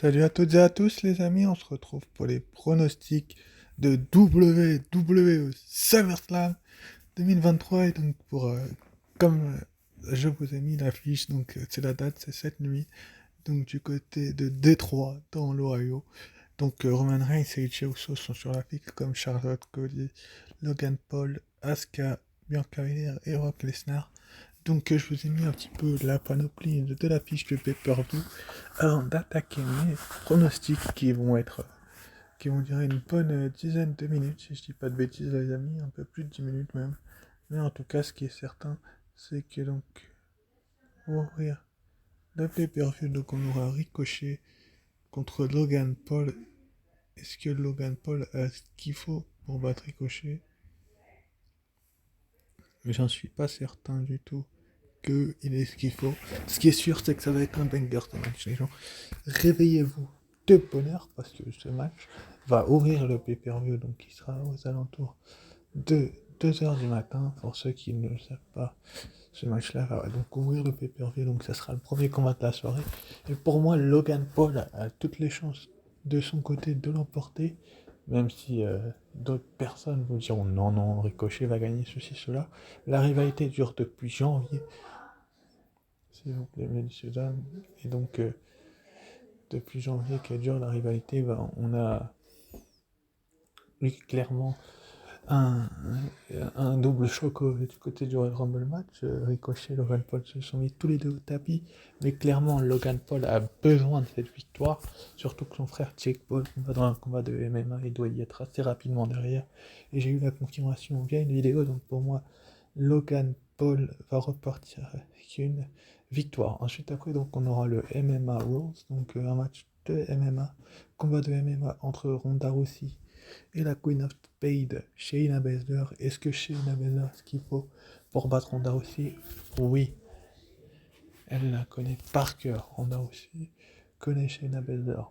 Salut à toutes et à tous les amis, on se retrouve pour les pronostics de WWE SummerSlam 2023 et donc je vous ai mis l'affiche, c'est la date, c'est cette nuit, donc du côté de Détroit dans l'Ohio. Roman Reigns et Jey Uso sont sur l'affiche comme Charlotte, Cody, Logan Paul, Asuka, Bianca Belair et Brock Lesnar. Je vous ai mis un petit peu la panoplie de la fiche de pay-per-view avant d'attaquer mes pronostics qui vont durer une bonne dizaine de minutes, si je dis pas de bêtises les amis, un peu plus de 10 minutes même. Mais en tout cas, ce qui est certain, c'est que on va ouvrir le pay-per-view, donc on aura Ricochet contre Logan Paul. Est-ce que Logan Paul a ce qu'il faut pour battre Ricochet? J'en suis pas certain du tout qu'il ait ce qu'il faut. Ce qui est sûr, c'est que ça va être un banger ce match, les gens. Réveillez-vous de bonheur parce que ce match va ouvrir le pay-per-view, donc il sera aux alentours de 2h du matin. Pour ceux qui ne le savent pas, ce match-là va donc ouvrir le pay-per-view, donc ça sera le premier combat de la soirée. Et pour moi, Logan Paul a toutes les chances de son côté de l'emporter, même si d'autres personnes vous diront non, non, Ricochet va gagner ceci, cela. La rivalité dure depuis janvier, s'il vous plaît, messieurs, dames, et depuis janvier qu'elle dure la rivalité, on a eu clairement un, un double choc du côté du Royal Rumble match. Ricochet et Logan Paul se sont mis tous les deux au tapis, mais clairement Logan Paul a besoin de cette victoire, surtout que son frère Jake Paul va dans un combat de MMA, il doit y être assez rapidement derrière, et j'ai eu la confirmation via une vidéo, donc pour moi Logan Paul va repartir avec une victoire. Ensuite après donc on aura le MMA Rules, un match de MMA, combat de MMA entre Ronda Rousey et la Queen of Spades, Shayna Baszler. Est-ce que Shayna Baszler a ce qu'il faut pour battre Ronda Rousey? Oui, elle la connaît par cœur. Ronda Rousey connaît Shayna Baszler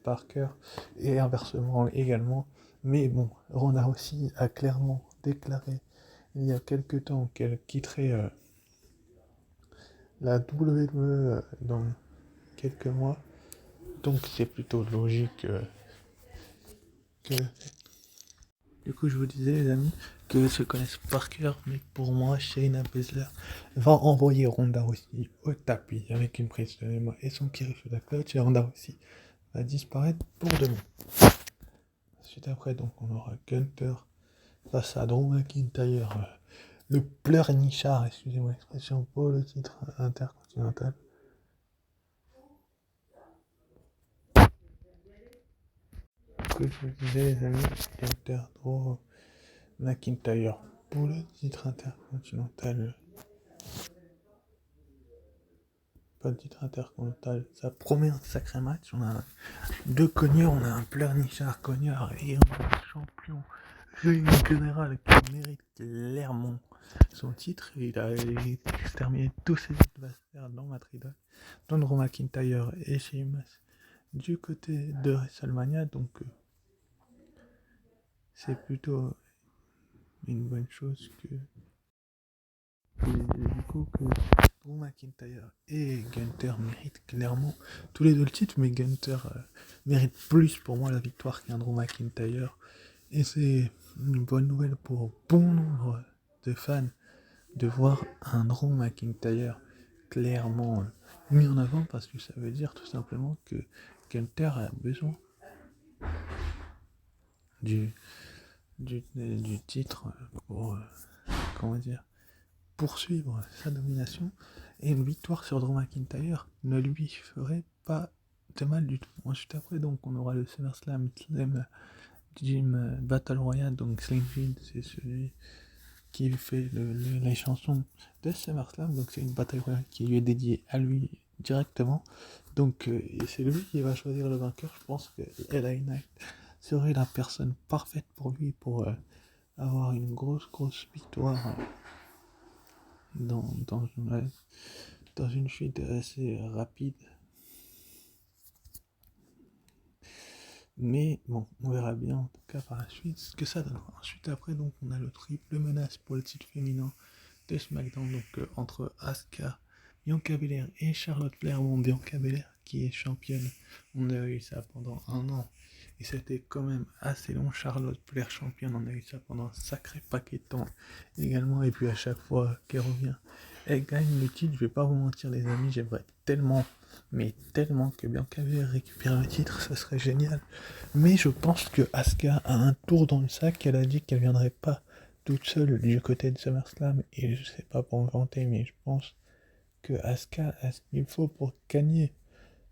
par cœur, et inversement également. Mais bon, Ronda Rousey a clairement déclaré il y a quelques temps qu'elle quitterait la WWE dans quelques mois. Donc c'est plutôt logique que Du coup, je vous disais, les amis, que se connaissent par cœur, mais pour moi, Shayna Baszler va envoyer Ronda Rousey au tapis avec une prise de MMA et son Kirifu de la clutch, et Ronda Rousey va disparaître pour demain. Ensuite, après, donc, on aura Gunther face à Drew McIntyre, le pleurnichard, excusez-moi l'expression, pour le titre intercontinental. Que je vous disais, les amis, Gunther, Drew McIntyre pour le titre intercontinental. Pas le titre intercontinental, ça promet un sacré match. On a deux cogneurs, on a un pleurnichard cogneur et un champion réunion générale qui mérite clairement son titre. Il a terminé tous ses adversaires dans Matridol, dans Drew McIntyre et Sheamus du côté de WrestleMania, c'est plutôt une bonne chose que Drew McIntyre et Gunther méritent clairement tous les deux le titre, mais Gunther mérite plus pour moi la victoire qu'un Drew McIntyre. Et c'est une bonne nouvelle pour bon nombre de fans de voir un Drew McIntyre clairement mis en avant, parce que ça veut dire tout simplement que Gunther a besoin du titre pour, poursuivre sa domination, et une victoire sur Drew McIntyre ne lui ferait pas de mal du tout. Ensuite après, donc, on aura le SummerSlam Gym Battle Royale, donc Slim Jim, c'est celui qui fait les chansons de SummerSlam, donc c'est une bataille royale qui lui est dédiée à lui directement, et c'est lui qui va choisir le vainqueur. Je pense que LA Knight serait la personne parfaite pour lui, pour avoir une grosse victoire dans une chute assez rapide. Mais bon, on verra bien en tout cas par la suite ce que ça donne. Ensuite après, donc, on a le triple menace pour le titre féminin de SmackDown, entre Asuka, Bianca Belair et Charlotte Flair. Bon, Bianca Belair qui est championne. On a eu ça pendant 1 an. Et c'était quand même assez long. Charlotte Flair championne, on a eu ça pendant un sacré paquet de temps également. Et puis à chaque fois qu'elle revient, elle gagne le titre. Je vais pas vous mentir les amis, j'aimerais tellement, mais tellement que Bianca Belair récupère le titre, ça serait génial. Mais je pense que Asuka a un tour dans le sac. Elle a dit qu'elle viendrait pas toute seule du côté de SummerSlam. Et je sais pas pour me vanter, mais je pense que Asuka a ce qu'il faut pour gagner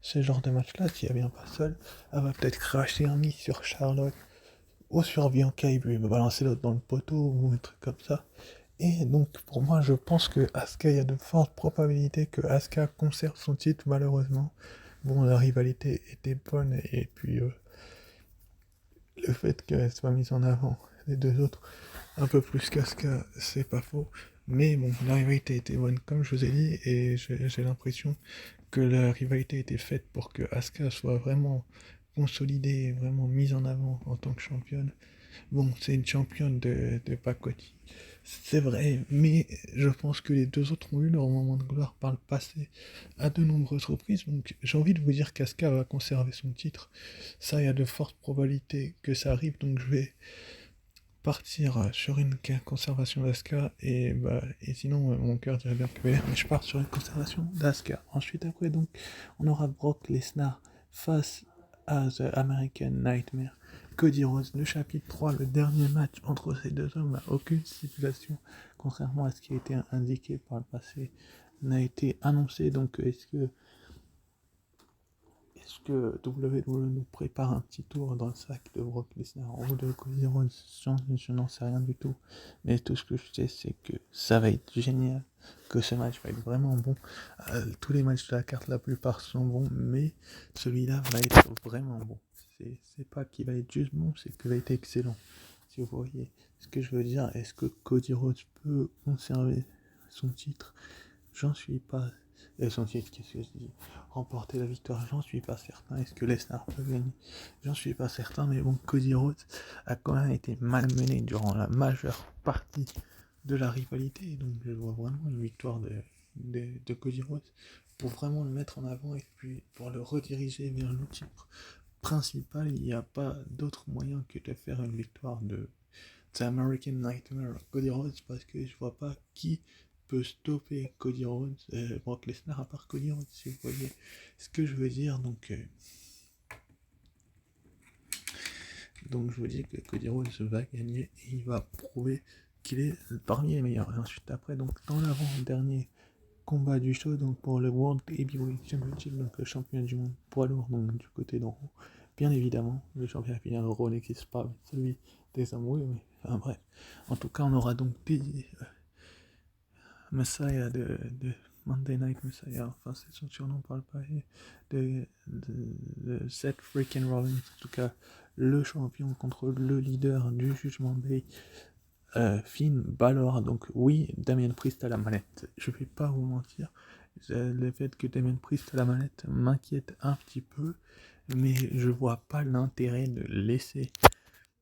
ce genre de match-là. Si elle vient pas seule, elle va peut-être cracher un miss sur Charlotte ou sur Bianca et puis balancer l'autre dans le poteau ou un truc comme ça. Et donc pour moi, je pense que Asuka, il y a de fortes probabilités que Asuka conserve son titre malheureusement. Bon, la rivalité était bonne et puis le fait qu'elle soit mise en avant les deux autres un peu plus qu'Asuka, c'est pas faux. Mais bon, la rivalité était bonne comme je vous ai dit et j'ai l'impression que la rivalité était faite pour que Asuka soit vraiment consolidée, vraiment mise en avant en tant que championne. Bon, c'est une championne de pacotille, c'est vrai, mais je pense que les deux autres ont eu leur moment de gloire par le passé à de nombreuses reprises, donc j'ai envie de vous dire qu'Asuka va conserver son titre. Ça, il y a de fortes probabilités que ça arrive, donc je vais partir sur une conservation d'Asuka et sinon mon cœur dirait bien que mais je pars sur une conservation d'Asuka. Ensuite après donc on aura Brock Lesnar face à The American Nightmare, Cody Rhodes, le chapitre 3, le dernier match entre ces deux hommes. Aucune stipulation contrairement à ce qui a été indiqué par le passé n'a été annoncé, donc est-ce que WWE nous prépare un petit tour dans le sac de Brock Lesnar ou de Cody Rhodes? Je n'en sais rien du tout. Mais tout ce que je sais, c'est que ça va être génial, que ce match va être vraiment bon. Tous les matchs de la carte, la plupart sont bons, mais celui-là va être vraiment bon. C'est pas qu'il va être juste bon, c'est qu'il va être excellent. Si vous voyez ce que je veux dire, est-ce que Cody Rhodes peut conserver son titre? J'en suis pas. Son titre, qu'est-ce que je dis? Remporter la victoire, j'en suis pas certain. Est-ce que Lesnar peut gagner? J'en suis pas certain, mais bon, Cody Rhodes a quand même été malmené durant la majeure partie de la rivalité, donc je vois vraiment une victoire de Cody Rhodes pour vraiment le mettre en avant et puis pour le rediriger vers le titre principal. Il n'y a pas d'autre moyen que de faire une victoire de The American Nightmare Cody Rhodes, parce que je vois pas qui peut stopper Cody Rhodes, Brock Lesnar à part Cody Rhodes, si vous voyez ce que je veux dire. Donc je vous dis que Cody Rhodes va gagner et il va prouver qu'il est parmi les meilleurs. Et ensuite après, donc dans l'avant-dernier combat du show, donc pour le World Heavyweight Championship, donc le champion du monde poids lourd, donc du côté d'en haut, bien évidemment, le championnat final Raw n'existe pas, celui des hommes, oui, enfin bref. En tout cas, on aura donc des Messiah de Monday Night Messiah, enfin c'est son surnom par le passé, de Seth freaking Rollins, en tout cas le champion contre le leader du Judgment Day, Finn Balor. Donc oui, Damien Priest à la manette, je vais pas vous mentir, le fait que Damien Priest à la manette m'inquiète un petit peu, mais je vois pas l'intérêt de laisser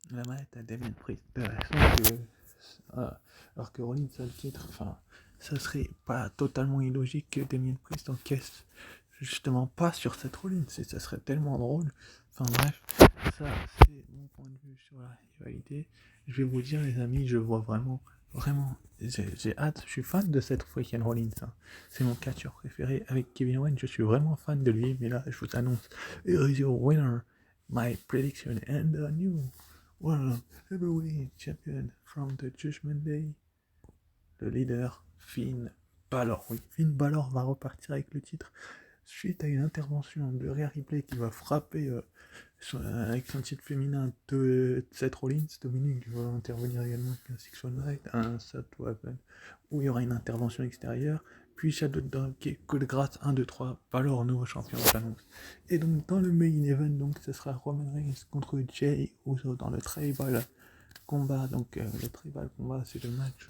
la manette à Damien Priest, alors que Rollins a le titre. Enfin, ça serait pas totalement illogique que Damien Priest encaisse justement pas sur cette Rollins, et ça serait tellement drôle. Enfin bref, ça c'est mon point de vue sur la rivalité. Je vais vous dire les amis, je vois vraiment, j'ai hâte, je suis fan de cette freaking Rollins, hein. C'est mon catcheur préféré avec Kevin Owens, je suis vraiment fan de lui, mais là je vous annonce, here is your winner, my prediction, and the new World Heavyweight Champion from the Judgment Day, le leader Finn Balor. Oui, Finn Balor va repartir avec le titre suite à une intervention de Rhea Ripley qui va frapper avec son titre féminin de Seth Rollins. Dominique va intervenir également avec un 619, un Seth Weapon, où il y aura une intervention extérieure. Puis Shadow Dog, coup de grâce 1, 2, 3, Balor, nouveau champion, j'annonce. Et donc dans le main event, donc ce sera Roman Reigns contre Jey Uso dans le Tribal Combat. Donc le Tribal Combat, c'est le match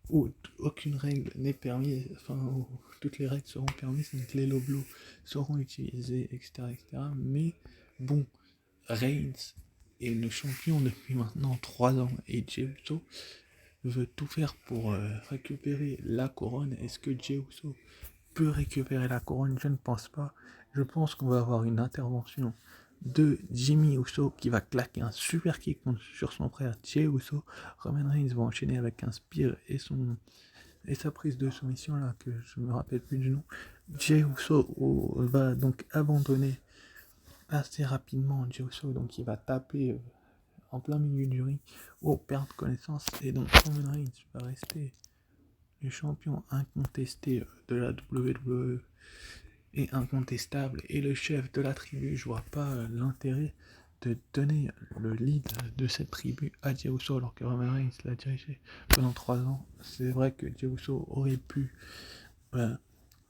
où aucune règle n'est permise, enfin où toutes les règles seront permises, donc les low blows seront utilisés, etc., etc. Mais bon, Reigns est le champion depuis maintenant 3 ans et Jey Uso veut tout faire pour récupérer la couronne. Est-ce que Jey Uso peut récupérer la couronne? Je ne pense pas. Je pense qu'on va avoir une intervention de Jimmy Uso qui va claquer un super kick sur son frère Jey Uso. Roman Reigns va enchaîner avec un spear et sa prise de soumission là, que je me rappelle plus du nom. Jey Uso va donc abandonner assez rapidement Jey Uso, donc il va taper en plein milieu du ring, perdre connaissance, et donc Roman Reigns va rester le champion incontesté de la WWE et incontestable, et le chef de la tribu. Je vois pas l'intérêt de donner le lead de cette tribu à Jey Uso alors que Roman Reigns l'a dirigé pendant 3 ans. C'est vrai que Jey Uso aurait pu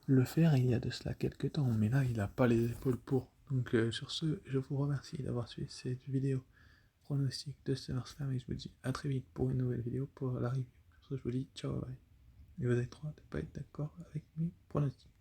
le faire il y a de cela quelques temps, mais là il n'a pas les épaules pour. Donc sur ce, je vous remercie d'avoir suivi cette vidéo pronostic de SummerSlam et je vous dis à très vite pour une nouvelle vidéo pour la review. Sur ce, je vous dis ciao, bye. Et vous avez le droit de ne pas être d'accord avec mes pronostics.